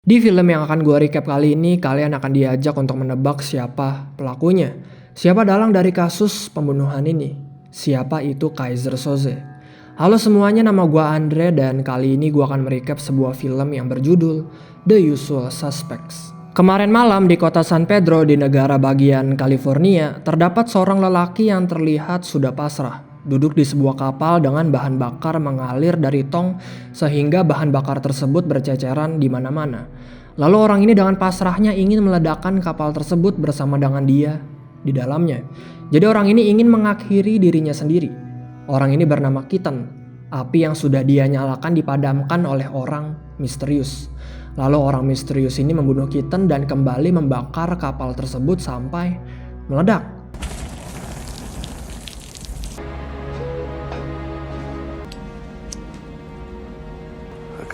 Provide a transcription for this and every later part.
Di film yang akan gue recap kali ini, kalian akan diajak untuk menebak siapa pelakunya. Siapa dalang dari kasus pembunuhan ini? Siapa itu Kaiser Soze? Halo semuanya, nama gue Andre dan kali ini gue akan merecap sebuah film yang berjudul The Usual Suspects. Kemarin malam di kota San Pedro di negara bagian California, terdapat seorang lelaki yang terlihat sudah pasrah. Duduk di sebuah kapal dengan bahan bakar mengalir dari tong sehingga bahan bakar tersebut berceceran di mana-mana. Lalu orang ini dengan pasrahnya ingin meledakkan kapal tersebut bersama dengan dia di dalamnya. Jadi orang ini ingin mengakhiri dirinya sendiri. Orang ini bernama Keaton. Api yang sudah dia nyalakan dipadamkan oleh orang misterius. Lalu orang misterius ini membunuh Keaton dan kembali membakar kapal tersebut sampai meledak.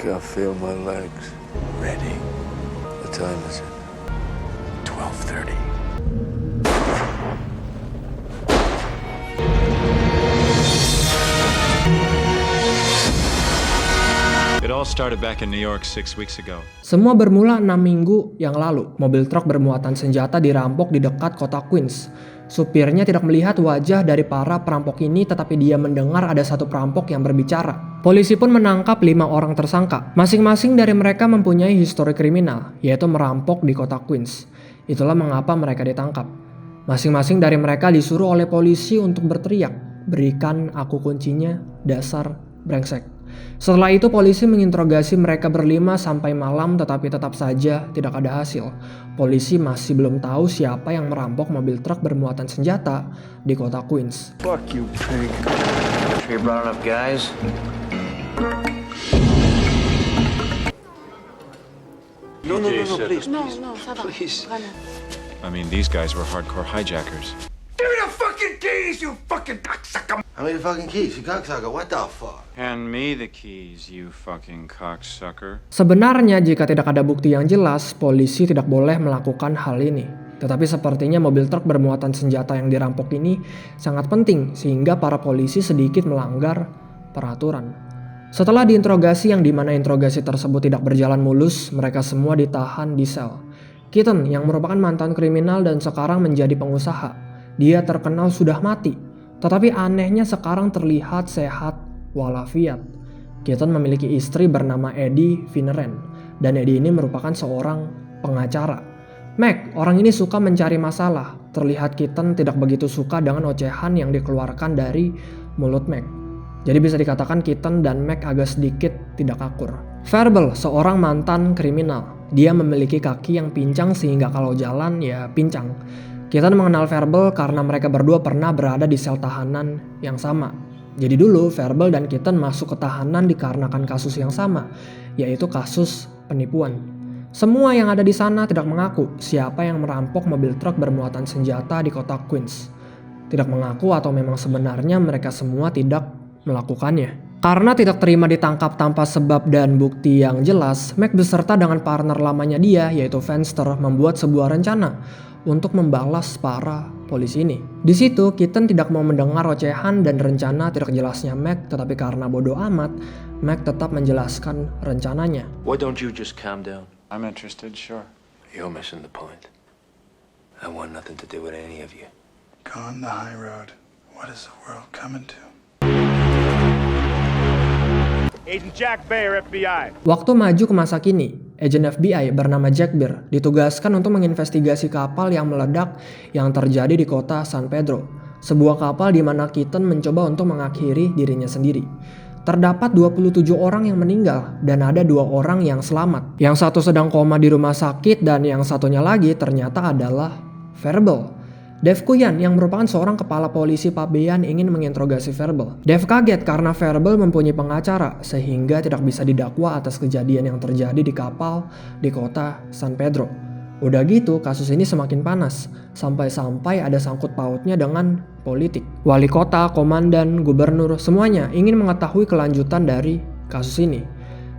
I feel my legs. Ready. What time is it? 12:30. It all started back in New York 6 weeks ago. Semua bermula 6 minggu yang lalu. Mobil truk bermuatan senjata dirampok di dekat kota Queens. Supirnya tidak melihat wajah dari para perampok ini, tetapi dia mendengar ada satu perampok yang berbicara. Polisi pun menangkap 5 orang tersangka. Masing-masing dari mereka mempunyai histori kriminal, yaitu merampok di kota Queens. Itulah mengapa mereka ditangkap. Masing-masing dari mereka disuruh oleh polisi untuk berteriak, "Berikan aku kuncinya, dasar brengsek." Setelah itu polisi menginterogasi mereka berlima sampai malam, tetapi tetap saja tidak ada hasil. Polisi masih belum tahu siapa yang merampok mobil truk bermuatan senjata di kota Queens. Fuck you, pig. Sure you brought enough guys? No, please. Non, ça va. Please. Vraiment. I mean, these guys were hardcore hijackers. Give me the fucking keys, you fucking cocksucker! How many fucking keys, you cocksucker? What the fuck? Hand me the keys, you fucking cocksucker. Sebenarnya jika tidak ada bukti yang jelas, polisi tidak boleh melakukan hal ini. Tetapi sepertinya mobil truk bermuatan senjata yang dirampok ini sangat penting sehingga para polisi sedikit melanggar peraturan. Setelah diinterogasi yang dimana interogasi tersebut tidak berjalan mulus, mereka semua ditahan di sel. Keaton yang merupakan mantan kriminal dan sekarang menjadi pengusaha. Dia terkenal sudah mati, tetapi anehnya sekarang terlihat sehat walafiat. Keaton memiliki istri bernama Eddie Vineren, dan Eddie ini merupakan seorang pengacara. Mac, orang ini suka mencari masalah. Terlihat Keaton tidak begitu suka dengan ocehan yang dikeluarkan dari mulut Mac. Jadi bisa dikatakan Keaton dan Mac agak sedikit tidak akur. Verbal, seorang mantan kriminal. Dia memiliki kaki yang pincang sehingga kalau jalan ya pincang. Keaton mengenal Verbal karena mereka berdua pernah berada di sel tahanan yang sama. Jadi dulu Verbal dan Keaton masuk ke tahanan dikarenakan kasus yang sama, yaitu kasus penipuan. Semua yang ada di sana tidak mengaku siapa yang merampok mobil truk bermuatan senjata di kota Queens. Tidak mengaku atau memang sebenarnya mereka semua tidak melakukannya. Karena tidak terima ditangkap tanpa sebab dan bukti yang jelas, Mac beserta dengan partner lamanya dia, yaitu Fenster, membuat sebuah rencana untuk membalas para polisi ini. Di situ, Keaton tidak mau mendengar ocehan dan rencana tidak jelasnya Mac, tetapi karena bodoh amat, Mac tetap menjelaskan rencananya. Why don't you just calm down? I'm interested, sure. You're missing the point. I want nothing to do with any of you. Gone the high road. What is the world coming to? Agent Jack Bayer, FBI. Waktu maju ke masa kini, agen FBI bernama Jack Bear ditugaskan untuk menginvestigasi kapal yang meledak yang terjadi di kota San Pedro. Sebuah kapal di mana Keaton mencoba untuk mengakhiri dirinya sendiri. Terdapat 27 orang yang meninggal dan ada 2 orang yang selamat. Yang satu sedang koma di rumah sakit dan yang satunya lagi ternyata adalah Verbal. Dave Kuyan yang merupakan seorang kepala polisi pabean ingin menginterogasi Verbal. Dave kaget karena Verbal mempunyai pengacara sehingga tidak bisa didakwa atas kejadian yang terjadi di kapal di kota San Pedro. Udah gitu kasus ini semakin panas sampai-sampai ada sangkut pautnya dengan politik. Wali kota, komandan, gubernur semuanya ingin mengetahui kelanjutan dari kasus ini.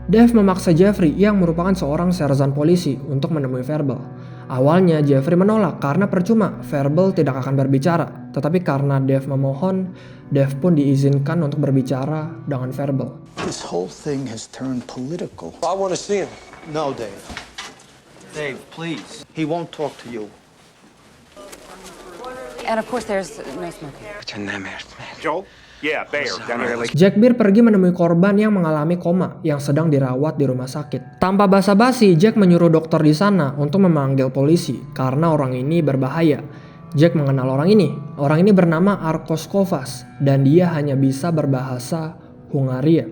Dave memaksa Jeffrey yang merupakan seorang sersan polisi untuk menemui Verbal. Awalnya Jeffrey menolak karena percuma, Verbal tidak akan berbicara. Tetapi karena Dave memohon, Dave pun diizinkan untuk berbicara dengan Verbal. This whole thing has turned political. I want to see him. No, Dave. Dave, please. He won't talk to you. And of course, there's no smoking. Joel? Yeah, Bayer, down here at Lake. Jack Beer pergi menemui korban yang mengalami koma yang sedang dirawat di rumah sakit. Tanpa basa-basi, Jack menyuruh dokter di sana untuk memanggil polisi karena orang ini berbahaya. Jack mengenal orang ini. Orang ini bernama Arkos Kovas dan dia hanya bisa berbahasa Hungaria.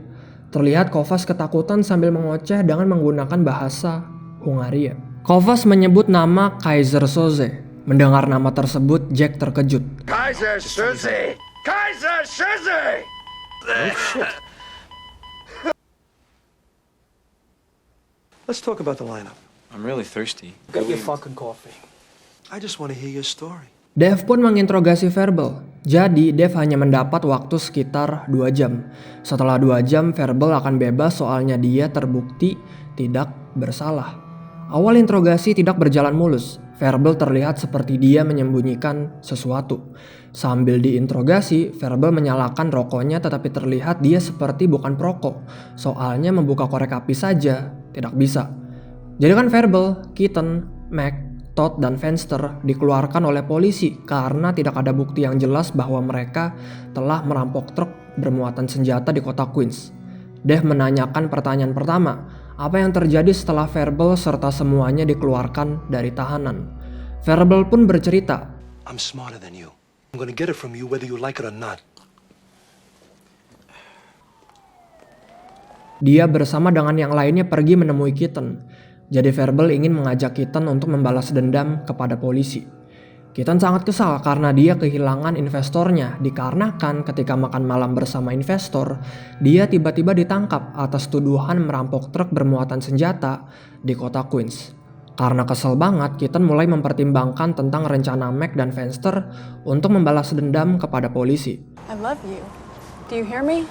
Terlihat Kovas ketakutan sambil mengoceh dengan menggunakan bahasa Hungaria. Kovas menyebut nama Kaiser Soze. Mendengar nama tersebut, Jack terkejut. Kaiser Soze! Kaiser Soze! Let's talk about the lineup. I'm really thirsty. Get your fucking coffee. I just want to hear your story. Dev pun menginterogasi Verbal. Jadi Dev hanya mendapat waktu sekitar 2 jam. Setelah 2 jam, Verbal akan bebas soalnya dia terbukti tidak bersalah. Awal interogasi tidak berjalan mulus. Verbal terlihat seperti dia menyembunyikan sesuatu. Sambil diinterogasi, Verbal menyalakan rokoknya tetapi terlihat dia seperti bukan perokok. Soalnya membuka korek api saja tidak bisa. Jadi kan Verbal, Keaton, Mac, Todd, dan Fenster dikeluarkan oleh polisi karena tidak ada bukti yang jelas bahwa mereka telah merampok truk bermuatan senjata di kota Queens. Dev menanyakan pertanyaan pertama, apa yang terjadi setelah Verbal serta semuanya dikeluarkan dari tahanan. Verbal pun bercerita, I'm smarter than you. I'm gonna get it from you whether you like it or not. dia bersama dengan yang lainnya pergi menemui Keaton. Jadi Verbal ingin mengajak Keaton untuk membalas dendam kepada polisi. Keaton sangat kesal karena dia kehilangan investornya dikarenakan ketika makan malam bersama investor, dia tiba-tiba ditangkap atas tuduhan merampok truk bermuatan senjata di kota Queens. Karena kesel banget, Keaton mulai mempertimbangkan tentang rencana Mac dan Fenster untuk membalas dendam kepada polisi. I love you. Do you hear me?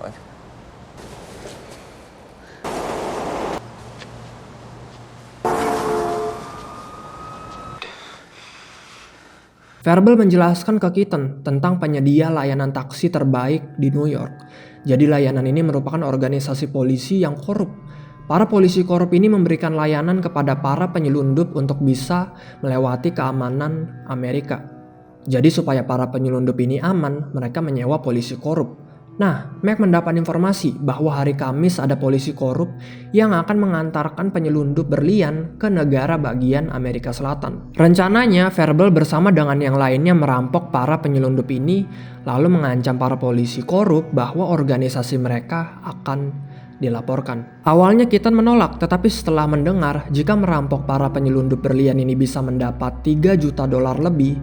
What? Verbal menjelaskan ke Keaton tentang penyedia layanan taksi terbaik di New York. Jadi layanan ini merupakan organisasi polisi yang korup. Para polisi korup ini memberikan layanan kepada para penyelundup untuk bisa melewati keamanan Amerika. Jadi supaya para penyelundup ini aman, mereka menyewa polisi korup. Nah, Mac mendapat informasi bahwa hari Kamis ada polisi korup yang akan mengantarkan penyelundup berlian ke negara bagian Amerika Selatan. Rencananya, Verbal bersama dengan yang lainnya merampok para penyelundup ini, lalu mengancam para polisi korup bahwa organisasi mereka akan dilaporkan. Awalnya Keaton menolak, tetapi setelah mendengar jika merampok para penyelundup berlian ini bisa mendapat $3 juta lebih,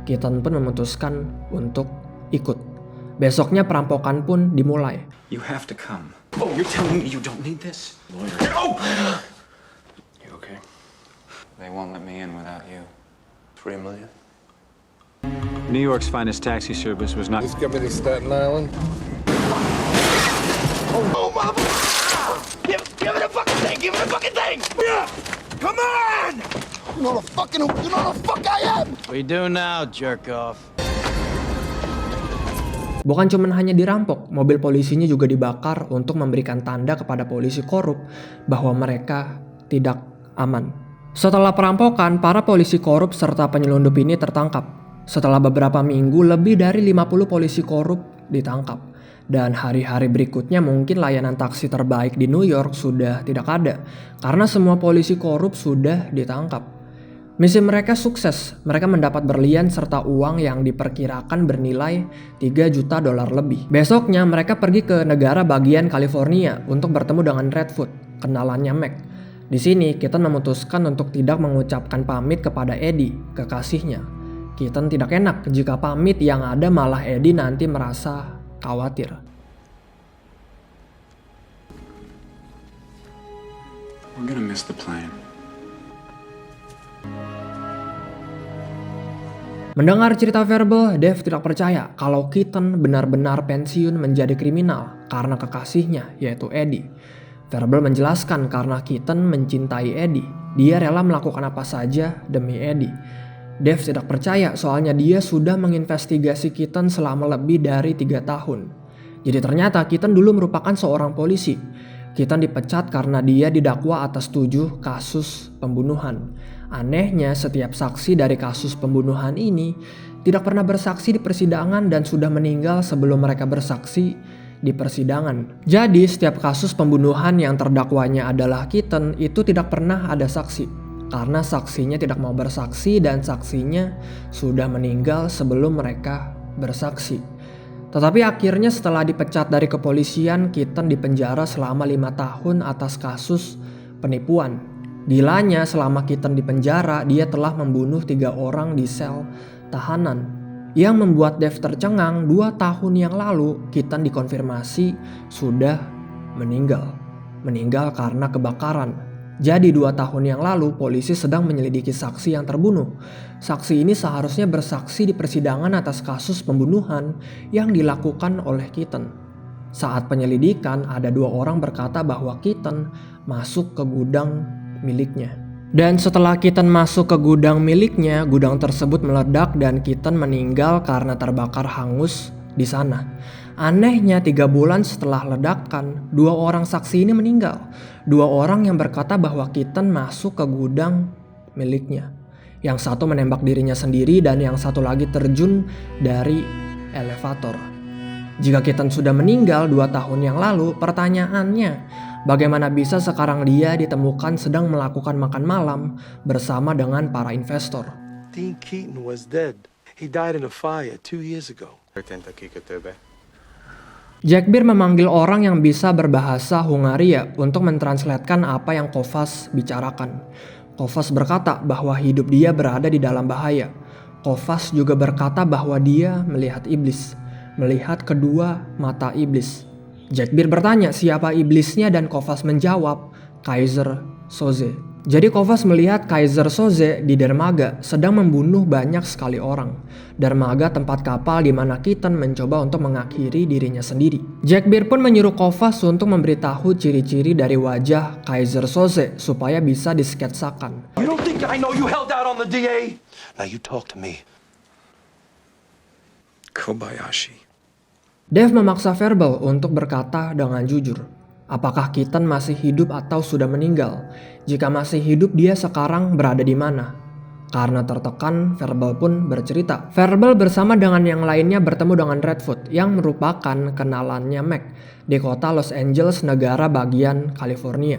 Keaton pun memutuskan untuk ikut. Besoknya perampokan pun dimulai. You have to come. Oh, you're telling me you don't need this? Lawyer. Oh! You okay? They won't let me in without you. 3 million. New York's finest taxi service was not... Just get me to Staten Island. Oh, mama! Give me the fucking thing! Give me the fucking thing! Yeah! Come on! You know the fuck I am! What you doing now, jerk off? Bukan cuma hanya dirampok, mobil polisinya juga dibakar untuk memberikan tanda kepada polisi korup bahwa mereka tidak aman. Setelah perampokan, para polisi korup serta penyelundup ini tertangkap. Setelah beberapa minggu, lebih dari 50 polisi korup ditangkap. Dan hari-hari berikutnya mungkin layanan taksi terbaik di New York sudah tidak ada, karena semua polisi korup sudah ditangkap. Misi mereka sukses, mereka mendapat berlian serta uang yang diperkirakan bernilai $3 juta lebih. Besoknya mereka pergi ke negara bagian California untuk bertemu dengan Redfoot, kenalannya Mac. Di sini Keaton memutuskan untuk tidak mengucapkan pamit kepada Eddie, kekasihnya. Keaton tidak enak jika pamit yang ada malah Eddie nanti merasa khawatir. We're gonna miss the plane. Mendengar cerita Verbal, Dev tidak percaya kalau Keaton benar-benar pensiun menjadi kriminal karena kekasihnya, yaitu Eddie. Verbal menjelaskan karena Keaton mencintai Eddie, dia rela melakukan apa saja demi Eddie. Dev tidak percaya soalnya dia sudah menginvestigasi Keaton selama lebih dari 3 tahun. Jadi ternyata Keaton dulu merupakan seorang polisi. Keaton dipecat karena dia didakwa atas 7 kasus pembunuhan. Anehnya, setiap saksi dari kasus pembunuhan ini tidak pernah bersaksi di persidangan dan sudah meninggal sebelum mereka bersaksi di persidangan. Jadi, setiap kasus pembunuhan yang terdakwanya adalah Keaton itu tidak pernah ada saksi. Karena saksinya tidak mau bersaksi dan saksinya sudah meninggal sebelum mereka bersaksi. Tetapi akhirnya setelah dipecat dari kepolisian, Keaton dipenjara selama 5 tahun atas kasus penipuan. Gilanya, selama Keaton dipenjara, dia telah membunuh 3 orang di sel tahanan. Yang membuat Dave tercengang, 2 tahun yang lalu Keaton dikonfirmasi sudah meninggal. Meninggal karena kebakaran. Jadi 2 tahun yang lalu polisi sedang menyelidiki saksi yang terbunuh. Saksi ini seharusnya bersaksi di persidangan atas kasus pembunuhan yang dilakukan oleh Keaton. Saat penyelidikan, ada 2 orang berkata bahwa Keaton masuk ke gudang miliknya. Dan setelah Keaton masuk ke gudang miliknya, gudang tersebut meledak dan Keaton meninggal karena terbakar hangus di sana. Anehnya 3 bulan setelah ledakan, 2 orang saksi ini meninggal. 2 orang yang berkata bahwa Keaton masuk ke gudang miliknya. Yang satu menembak dirinya sendiri dan yang satu lagi terjun dari elevator. Jika Keaton sudah meninggal 2 tahun yang lalu, pertanyaannya, bagaimana bisa sekarang dia ditemukan sedang melakukan makan malam bersama dengan para investor? Dean Keaton was dead. He died in a fire 2 years ago. Jack Beer memanggil orang yang bisa berbahasa Hungaria untuk mentranslatekan apa yang Kovacs bicarakan. Kovacs berkata bahwa hidup dia berada di dalam bahaya. Kovacs juga berkata bahwa dia melihat iblis, melihat kedua mata iblis. Jack Beer bertanya siapa iblisnya dan Kovacs menjawab, Kaiser Soze. Jadi Kovacs melihat Kaiser Soze di dermaga sedang membunuh banyak sekali orang. Dermaga tempat kapal di mana Keaton mencoba untuk mengakhiri dirinya sendiri. Jack Beer pun menyuruh Kovacs untuk memberitahu ciri-ciri dari wajah Kaiser Soze supaya bisa disketsakan. You don't think I know you held out on the DA? Now you talk to me. Kobayashi. Dave memaksa Verbal untuk berkata dengan jujur. Apakah Keaton masih hidup atau sudah meninggal? Jika masih hidup, dia sekarang berada di mana? Karena tertekan, Verbal pun bercerita. Verbal bersama dengan yang lainnya bertemu dengan Redfoot yang merupakan kenalannya Mac di kota Los Angeles, negara bagian California.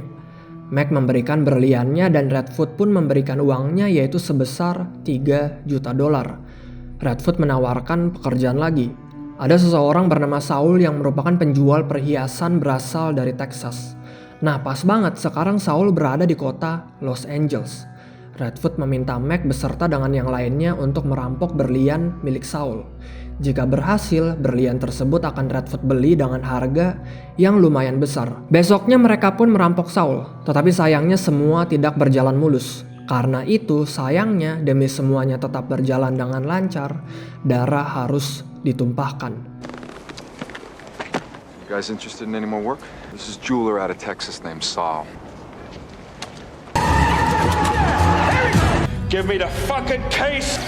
Mac memberikan berliannya dan Redfoot pun memberikan uangnya yaitu sebesar $3 juta. Redfoot menawarkan pekerjaan lagi. Ada seseorang bernama Saul yang merupakan penjual perhiasan berasal dari Texas. Nah, pas banget sekarang Saul berada di kota Los Angeles. Redfoot meminta Mac beserta dengan yang lainnya untuk merampok berlian milik Saul. Jika berhasil, berlian tersebut akan Redfoot beli dengan harga yang lumayan besar. Besoknya mereka pun merampok Saul, tetapi sayangnya semua tidak berjalan mulus. Karena itu, sayangnya demi semuanya tetap berjalan dengan lancar, darah harus ditumpahkan. You guys interested in any more work? This is jeweler out of Texas named Saul. Give me the fucking case!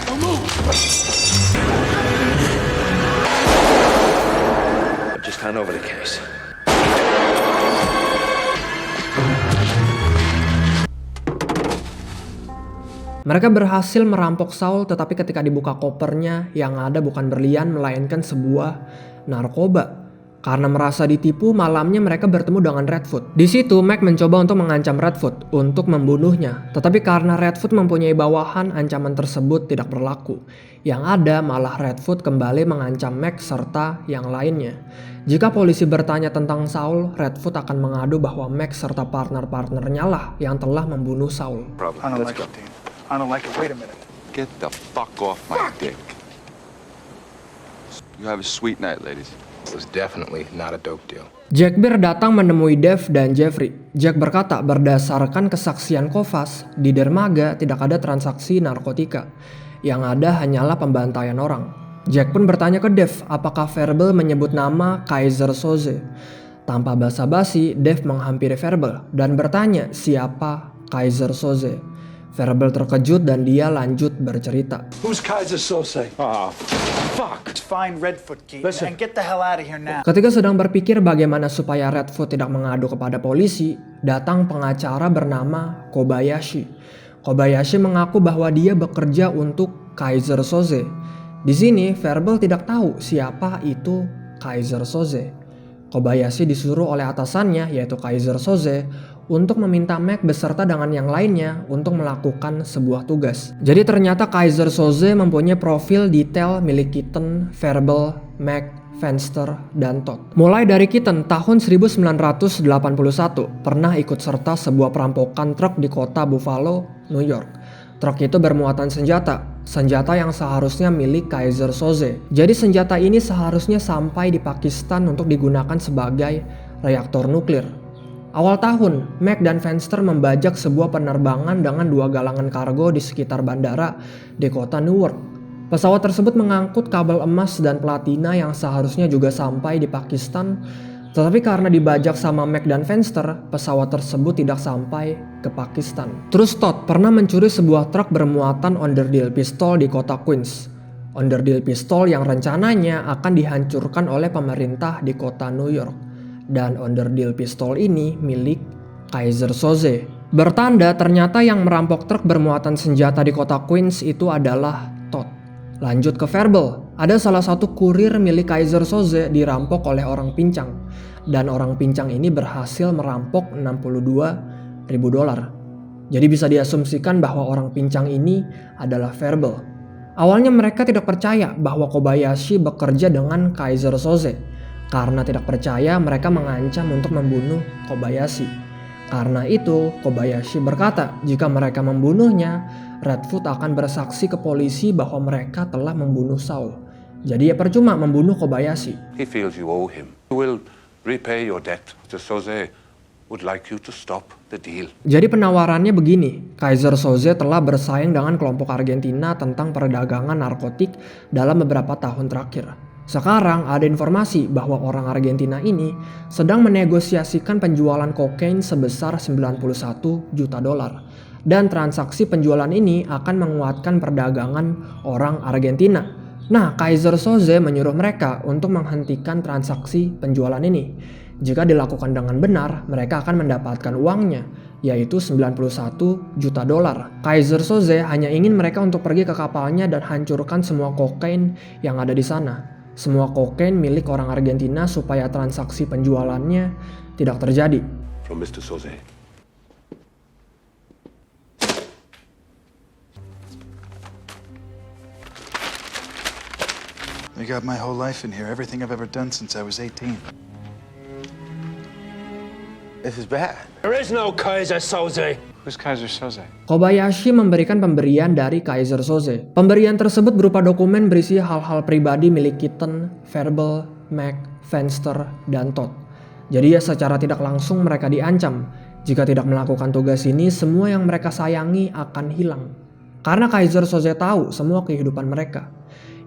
Just hand over the case. Mereka berhasil merampok Saul, tetapi ketika dibuka kopernya yang ada bukan berlian melainkan sebuah narkoba. Karena merasa ditipu, malamnya mereka bertemu dengan Redfoot. Di situ Mac mencoba untuk mengancam Redfoot untuk membunuhnya, tetapi karena Redfoot mempunyai bawahan, ancaman tersebut tidak berlaku. Yang ada malah Redfoot kembali mengancam Mac serta yang lainnya. Jika polisi bertanya tentang Saul, Redfoot akan mengadu bahwa Mac serta partner-partnernya lah yang telah membunuh Saul. I don't like it, Dean. I don't like it. Wait a minute. Get the fuck off my dick. You have a sweet night, ladies. It was definitely not a dope deal. Jack Beer datang menemui Dave dan Jeffrey. Jack berkata berdasarkan kesaksian Kovacs, di dermaga tidak ada transaksi narkotika. Yang ada hanyalah pembantaian orang. Jack pun bertanya ke Dave apakah Verbal menyebut nama Kaiser Soze. Tanpa basa-basi, Dave menghampiri Verbal dan bertanya siapa Kaiser Soze. Verbal terkejut dan dia lanjut bercerita. Who's Kaiser Sose? Oh, fuck. Let's find Redfoot, Keaton, Listen. and get the hell out of here now. Ketika sedang berpikir bagaimana supaya Redfoot tidak mengadu kepada polisi, datang pengacara bernama Kobayashi. Kobayashi mengaku bahwa dia bekerja untuk Kaiser Soze. Di sini Verbal tidak tahu siapa itu Kaiser Soze. Kobayashi disuruh oleh atasannya yaitu Kaiser Soze untuk meminta Mac beserta dengan yang lainnya untuk melakukan sebuah tugas. Jadi ternyata Kaiser Soze mempunyai profil detail milik Keaton, Verbal, Mac, Fenster, dan Todd. Mulai dari Keaton tahun 1981 pernah ikut serta sebuah perampokan truk di kota Buffalo, New York. Truk itu bermuatan senjata yang seharusnya milik Kaiser Soze. Jadi senjata ini seharusnya sampai di Pakistan untuk digunakan sebagai reaktor nuklir. Awal tahun, Mac dan Fenster membajak sebuah penerbangan dengan 2 galangan kargo di sekitar bandara di kota Newark. Pesawat tersebut mengangkut kabel emas dan platina yang seharusnya juga sampai di Pakistan, tetapi karena dibajak sama Mac dan Fenster, pesawat tersebut tidak sampai ke Pakistan. Terus Todd pernah mencuri sebuah truk bermuatan onderdil pistol di kota Queens. Onderdil pistol yang rencananya akan dihancurkan oleh pemerintah di kota New York. Dan onderdil pistol ini milik Kaiser Soze. Bertanda ternyata yang merampok truk bermuatan senjata di kota Queens itu adalah Todd. Lanjut ke Verbal, ada salah satu kurir milik Kaiser Soze dirampok oleh orang pincang. Dan orang pincang ini berhasil merampok $62.000. Jadi bisa diasumsikan bahwa orang pincang ini adalah Verbal. Awalnya mereka tidak percaya bahwa Kobayashi bekerja dengan Kaiser Soze. Karena tidak percaya, mereka mengancam untuk membunuh Kobayashi. Karena itu, Kobayashi berkata jika mereka membunuhnya, Redfoot akan bersaksi ke polisi bahwa mereka telah membunuh Saul. Jadi ya percuma membunuh Kobayashi. He feels you owe him. He will repay your debt. Mr. Soze would like you to stop the deal. Jadi penawarannya begini, Kaiser Soze telah bersaing dengan kelompok Argentina tentang perdagangan narkotik dalam beberapa tahun terakhir. Sekarang ada informasi bahwa orang Argentina ini sedang menegosiasikan penjualan kokain sebesar $91 juta. Dan transaksi penjualan ini akan menguatkan perdagangan orang Argentina. Nah, Kaiser Soze menyuruh mereka untuk menghentikan transaksi penjualan ini. Jika dilakukan dengan benar, mereka akan mendapatkan uangnya, yaitu $91 juta. Kaiser Soze hanya ingin mereka untuk pergi ke kapalnya dan hancurkan semua kokain yang ada di sana. Semua kokain milik orang Argentina supaya transaksi penjualannya tidak terjadi. From Mr. Soze. They got my whole life in here, everything I've ever done since I was 18. This is bad. There is no Kaiser Soze. Who's Kaiser Soze? Kobayashi memberikan pemberian dari Kaiser Soze. Pemberian tersebut berupa dokumen berisi hal-hal pribadi milik Keaton, Verbal, Mac, Fenster, dan Todd. Jadi ya secara tidak langsung mereka diancam. Jika tidak melakukan tugas ini, semua yang mereka sayangi akan hilang. Karena Kaiser Soze tahu semua kehidupan mereka.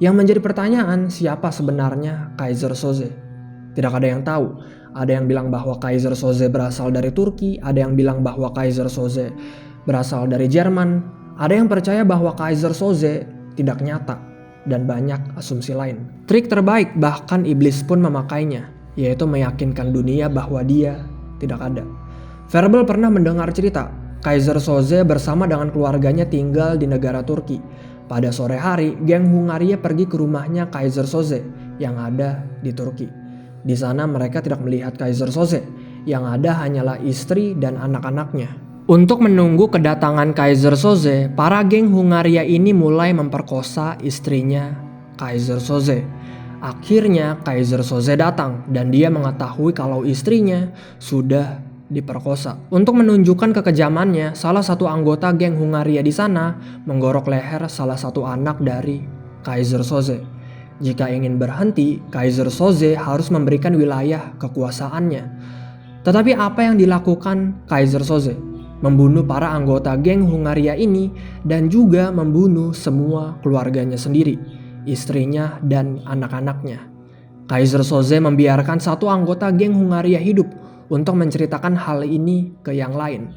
Yang menjadi pertanyaan, siapa sebenarnya Kaiser Soze? Tidak ada yang tahu. Ada yang bilang bahwa Kaiser Soze berasal dari Turki, ada yang bilang bahwa Kaiser Soze berasal dari Jerman, ada yang percaya bahwa Kaiser Soze tidak nyata, dan banyak asumsi lain. Trik terbaik bahkan iblis pun memakainya, yaitu meyakinkan dunia bahwa dia tidak ada. Verbal pernah mendengar cerita, Kaiser Soze bersama dengan keluarganya tinggal di negara Turki. Pada sore hari, geng Hungaria pergi ke rumahnya Kaiser Soze yang ada di Turki. Di sana mereka tidak melihat Kaiser Soze, yang ada hanyalah istri dan anak-anaknya. Untuk menunggu kedatangan Kaiser Soze, para geng Hungaria ini mulai memperkosa istrinya Kaiser Soze. Akhirnya Kaiser Soze datang dan dia mengetahui kalau istrinya sudah diperkosa. Untuk menunjukkan kekejamannya, salah satu anggota geng Hungaria di sana menggorok leher salah satu anak dari Kaiser Soze. Jika ingin berhenti, Kaiser Soze harus memberikan wilayah kekuasaannya. Tetapi apa yang dilakukan Kaiser Soze? Membunuh para anggota geng Hungaria ini dan juga membunuh semua keluarganya sendiri, istrinya dan anak-anaknya. Kaiser Soze membiarkan satu anggota geng Hungaria hidup untuk menceritakan hal ini ke yang lain.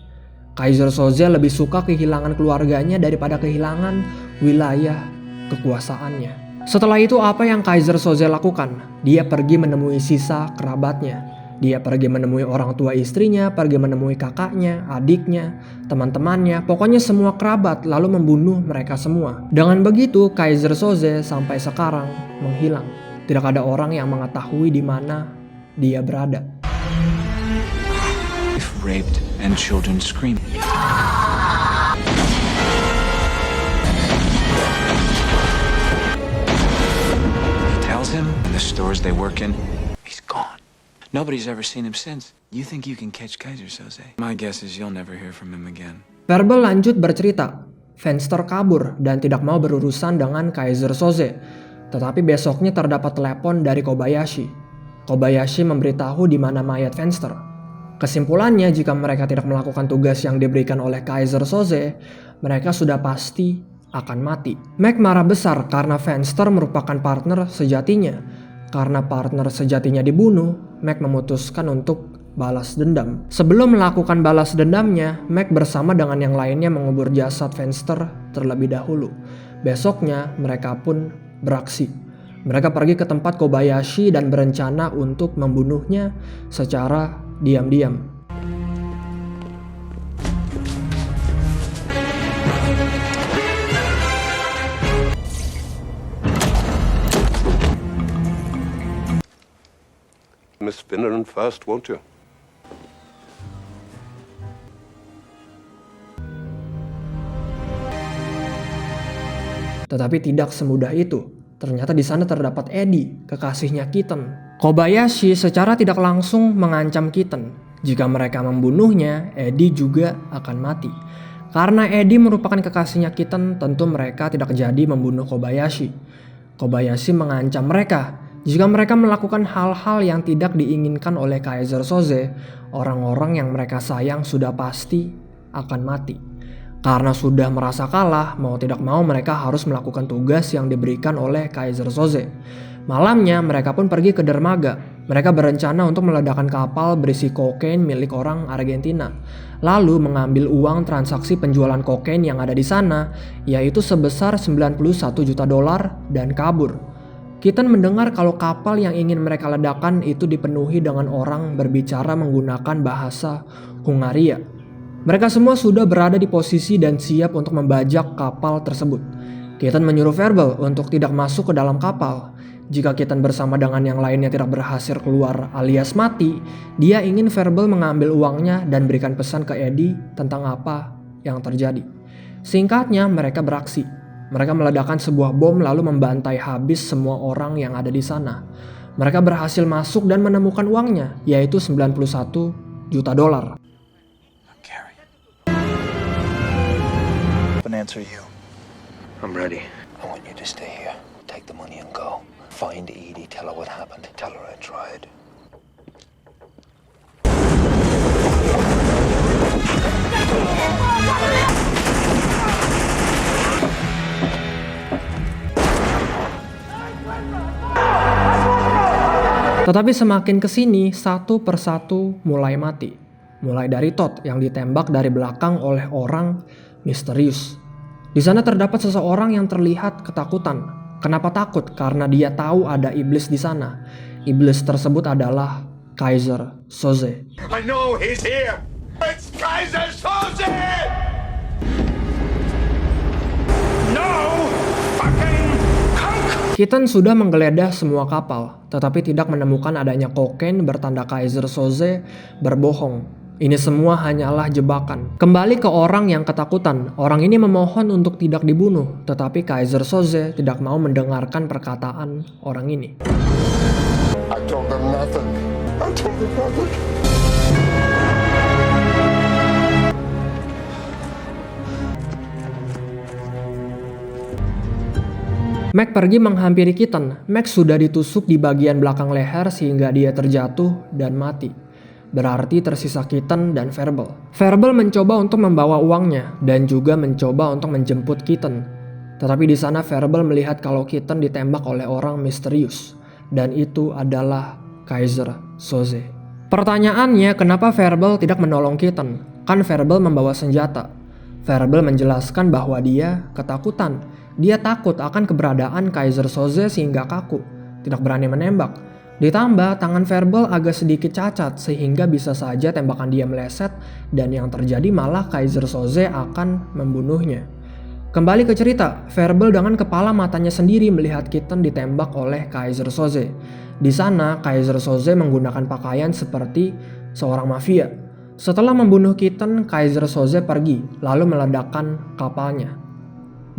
Kaiser Soze lebih suka kehilangan keluarganya daripada kehilangan wilayah kekuasaannya. Setelah itu apa yang Kaiser Soze lakukan? Dia pergi menemui sisa kerabatnya. Dia pergi menemui orang tua istrinya, pergi menemui kakaknya, adiknya, teman-temannya, pokoknya semua kerabat, lalu membunuh mereka semua. Dengan begitu Kaiser Soze sampai sekarang menghilang. Tidak ada orang yang mengetahui di mana dia berada. Raped and children scream. He tells him in the stores they work in, he's gone. Nobody's ever seen him since. You think you can catch Kaiser Soze? My guess is you'll never hear from him again. Verbal lanjut bercerita, Fenster kabur dan tidak mau berurusan dengan Kaiser Soze. Tetapi besoknya terdapat telepon dari Kobayashi. Kobayashi memberitahu di mana mayat Fenster. Kesimpulannya, jika mereka tidak melakukan tugas yang diberikan oleh Kaiser Soze, mereka sudah pasti akan mati. Mac marah besar karena Fenster merupakan partner sejatinya. Karena partner sejatinya dibunuh, Mac memutuskan untuk balas dendam. Sebelum melakukan balas dendamnya, Mac bersama dengan yang lainnya mengubur jasad Fenster terlebih dahulu. Besoknya, mereka pun beraksi. Mereka pergi ke tempat Kobayashi dan berencana untuk membunuhnya secara diam-diam. Miss Finneran first, won't you? Tetapi tidak semudah itu. Ternyata di sana terdapat Eddie, kekasihnya Keaton. Kobayashi secara tidak langsung mengancam Keaton. Jika mereka membunuhnya, Eddie juga akan mati. Karena Eddie merupakan kekasihnya Keaton, tentu mereka tidak jadi membunuh Kobayashi. Kobayashi mengancam mereka. Jika mereka melakukan hal-hal yang tidak diinginkan oleh Kaiser Soze, orang-orang yang mereka sayang sudah pasti akan mati. Karena sudah merasa kalah, mau tidak mau mereka harus melakukan tugas yang diberikan oleh Kaiser Soze. Malamnya mereka pun pergi ke dermaga. Mereka berencana untuk meledakkan kapal berisi kokain milik orang Argentina. Lalu mengambil uang transaksi penjualan kokain yang ada di sana, yaitu sebesar $91 juta dan kabur. Keaton mendengar kalau kapal yang ingin mereka ledakan itu dipenuhi dengan orang berbicara menggunakan bahasa Hungaria. Mereka semua sudah berada di posisi dan siap untuk membajak kapal tersebut. Keaton menyuruh Verbal untuk tidak masuk ke dalam kapal. Jika Keaton bersama dengan yang lainnya tidak berhasil keluar alias mati, dia ingin Verbal mengambil uangnya dan berikan pesan ke Eddie tentang apa yang terjadi. Singkatnya, mereka beraksi. Mereka meledakkan sebuah bom lalu membantai habis semua orang yang ada di sana. Mereka berhasil masuk dan menemukan uangnya, yaitu $91 juta. Answer you. I'm ready. I want you to stay here. Take the money and go. Find Edie, tell her what happened. Tell her I tried. Tetapi semakin kesini, satu persatu mulai mati. Mulai dari Todd yang ditembak dari belakang oleh orang misterius. Di sana terdapat seseorang yang terlihat ketakutan. Kenapa takut? Karena dia tahu ada iblis di sana. Iblis tersebut adalah Kaiser Soze. I know he's here. It's Kaiser Soze! No fucking punk! Keaton sudah menggeledah semua kapal, tetapi tidak menemukan adanya kokain bertanda Kaiser Soze berbohong. Ini semua hanyalah jebakan. Kembali ke orang yang ketakutan. Orang ini memohon untuk tidak dibunuh, tetapi Kaiser Soze tidak mau mendengarkan perkataan orang ini. I told them nothing. I told them nothing. Mac pergi menghampiri Keaton. Mac sudah ditusuk di bagian belakang leher sehingga dia terjatuh dan mati. Berarti tersisa Keaton dan Verbal. Verbal mencoba untuk membawa uangnya dan juga mencoba untuk menjemput Keaton. Tetapi di sana Verbal melihat kalau Keaton ditembak oleh orang misterius. Dan itu adalah Kaiser Soze. Pertanyaannya, kenapa Verbal tidak menolong Keaton? bahkan Verbal membawa senjata. Verbal menjelaskan bahwa dia ketakutan. Dia takut akan keberadaan Kaiser Soze sehingga kaku, tidak berani menembak. Ditambah tangan Verbal agak sedikit cacat sehingga bisa saja tembakan dia meleset dan yang terjadi malah Kaiser Soze akan membunuhnya. Kembali ke cerita, Verbal dengan kepala matanya sendiri melihat Kitten ditembak oleh Kaiser Soze. Di sana, Kaiser Soze menggunakan pakaian seperti seorang mafia. Setelah membunuh Kitten, Kaiser Soze pergi, lalu meledakkan kapalnya.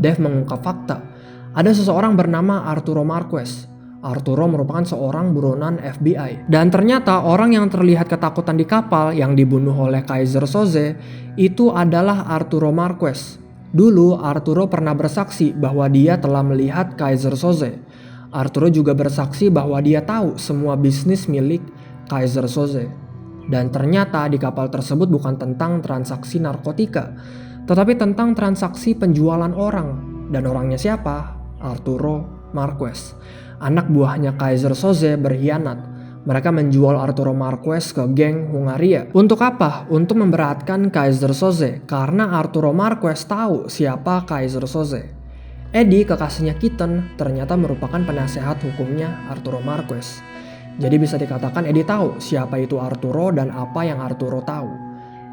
Dave mengungkap fakta. Ada seseorang bernama Arturo Marquez. Arturo merupakan seorang buronan FBI. Dan ternyata orang yang terlihat ketakutan di kapal yang dibunuh oleh Kaiser Soze itu adalah Arturo Marquez. Dulu Arturo pernah bersaksi bahwa dia telah melihat Kaiser Soze. Arturo juga bersaksi bahwa dia tahu semua bisnis milik Kaiser Soze. Dan ternyata di kapal tersebut bukan tentang transaksi narkotika, tetapi tentang transaksi penjualan orang. Dan orangnya siapa? Arturo Marquez. Anak buahnya Kaiser Soze berkhianat. Mereka menjual Arturo Marquez ke geng Hungaria. Untuk apa? Untuk memberatkan Kaiser Soze. Karena Arturo Marquez tahu siapa Kaiser Soze. Eddie, kekasihnya Kitten, ternyata merupakan penasehat hukumnya Arturo Marquez. Jadi bisa dikatakan Eddie tahu siapa itu Arturo dan apa yang Arturo tahu.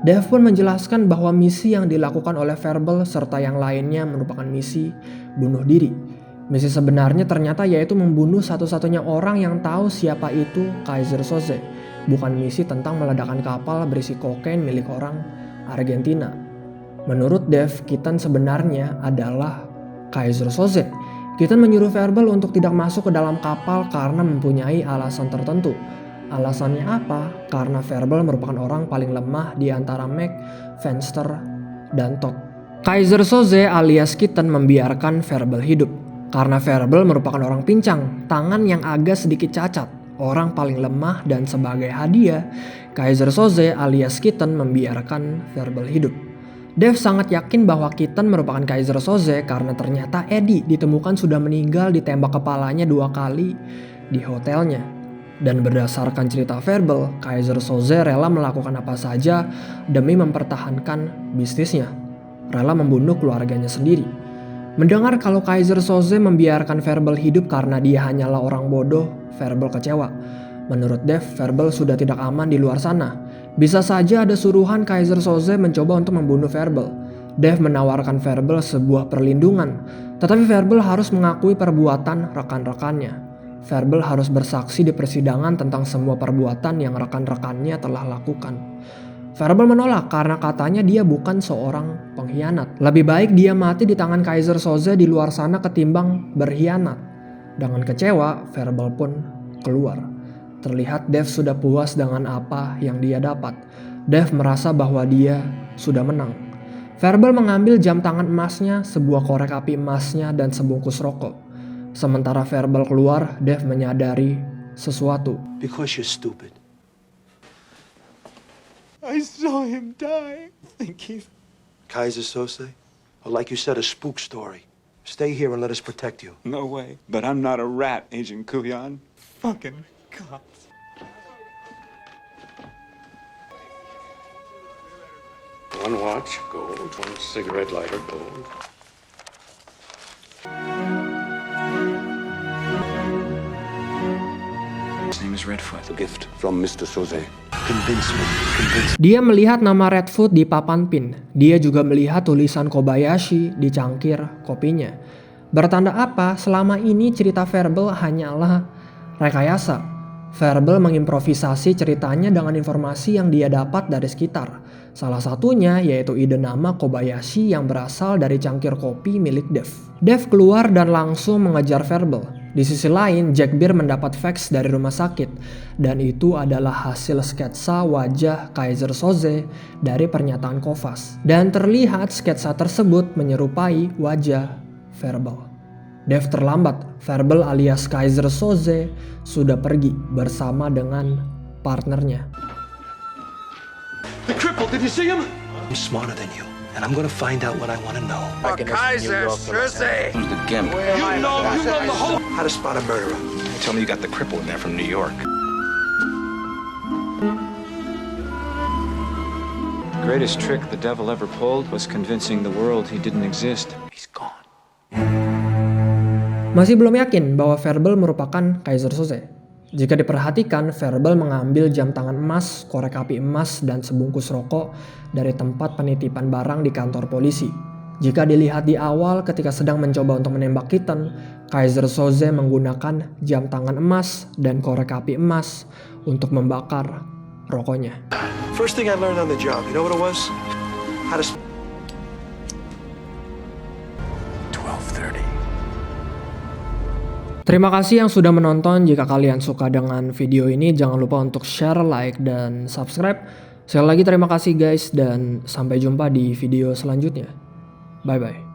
Dave pun menjelaskan bahwa misi yang dilakukan oleh Verbal serta yang lainnya merupakan misi bunuh diri. Misi sebenarnya ternyata yaitu membunuh satu-satunya orang yang tahu siapa itu Kaiser Soze. Bukan misi tentang meledakkan kapal berisi kokain milik orang Argentina. Menurut Dave, Kitten sebenarnya adalah Kaiser Soze. Kitten menyuruh Verbal untuk tidak masuk ke dalam kapal karena mempunyai alasan tertentu. Alasannya apa? Karena Verbal merupakan orang paling lemah di antara Mac, Fenster, dan Todd. Kaiser Soze alias Kitten membiarkan Verbal hidup. Karena Verbal merupakan orang pincang, tangan yang agak sedikit cacat, orang paling lemah dan sebagai hadiah, Kaiser Soze alias Kitten membiarkan Verbal hidup. Dave sangat yakin bahwa Kitten merupakan Kaiser Soze karena ternyata Eddie ditemukan sudah meninggal ditembak kepalanya 2 kali di hotelnya. Dan berdasarkan cerita Verbal, Kaiser Soze rela melakukan apa saja demi mempertahankan bisnisnya. Rela membunuh keluarganya sendiri. Mendengar kalau Kaiser Soze membiarkan Verbal hidup karena dia hanyalah orang bodoh, Verbal kecewa. Menurut Dave, Verbal sudah tidak aman di luar sana. Bisa saja ada suruhan Kaiser Soze mencoba untuk membunuh Verbal. Dave menawarkan Verbal sebuah perlindungan, tetapi Verbal harus mengakui perbuatan rekan-rekannya. Verbal harus bersaksi di persidangan tentang semua perbuatan yang rekan-rekannya telah lakukan. Verbal menolak karena katanya dia bukan seorang pengkhianat. Lebih baik dia mati di tangan Kaiser Soze di luar sana ketimbang berkhianat. Dengan kecewa, Verbal pun keluar. Terlihat Dave sudah puas dengan apa yang dia dapat. Dave merasa bahwa dia sudah menang. Verbal mengambil jam tangan emasnya, sebuah korek api emasnya, dan sebungkus rokok. Sementara Verbal keluar, Dave menyadari sesuatu. Because you're stupid. I saw him die. Thank you. Kaiser Sose? Or like you said, a spook story. Stay here and let us protect you. No way. But I'm not a rat, Agent Kuyan. Fucking cops. One watch, gold. One cigarette lighter, gold. His name is Redfoot. A gift from Mr. Soze. Convince me. Convince me. Dia melihat nama Redfoot di papan pin. Dia juga melihat tulisan Kobayashi di cangkir kopinya. Bertanda apa? Selama ini cerita Verbal hanyalah rekayasa. Verbal mengimprovisasi ceritanya dengan informasi yang dia dapat dari sekitar. Salah satunya yaitu ide nama Kobayashi yang berasal dari cangkir kopi milik Dave. Dave keluar dan langsung mengejar Verbal. Di sisi lain, Jack Beer mendapat fax dari rumah sakit, dan itu adalah hasil sketsa wajah Kaiser Soze dari pernyataan Kovacs. Dan terlihat sketsa tersebut menyerupai wajah Verbal. Dave terlambat. Verbal alias Kaiser Soze sudah pergi bersama dengan partnernya. The cripple, did you see him? I'm smarter than you, and I'm gonna find out what I want to know. Kaiser Soze! Who's the gimp? You know the whole... How to spot a murderer. Tell me you got the cripple in there from New York. greatest trick the devil ever pulled was convincing the world he didn't exist. He's gone. Masih belum yakin bahwa Verbal merupakan Kaiser Soze? Jika diperhatikan, Verbal mengambil jam tangan emas, korek api emas, dan sebungkus rokok dari tempat penitipan barang di kantor polisi. Jika dilihat di awal ketika sedang mencoba untuk menembak Keaton, Kaiser Soze menggunakan jam tangan emas dan korek api emas untuk membakar rokoknya. First thing I learned on the job, you know what it was? How to... 12:30. Terima kasih yang sudah menonton. Jika kalian suka dengan video ini, jangan lupa untuk share, like, dan subscribe. Sekali lagi terima kasih guys, dan sampai jumpa di video selanjutnya. Bye-bye.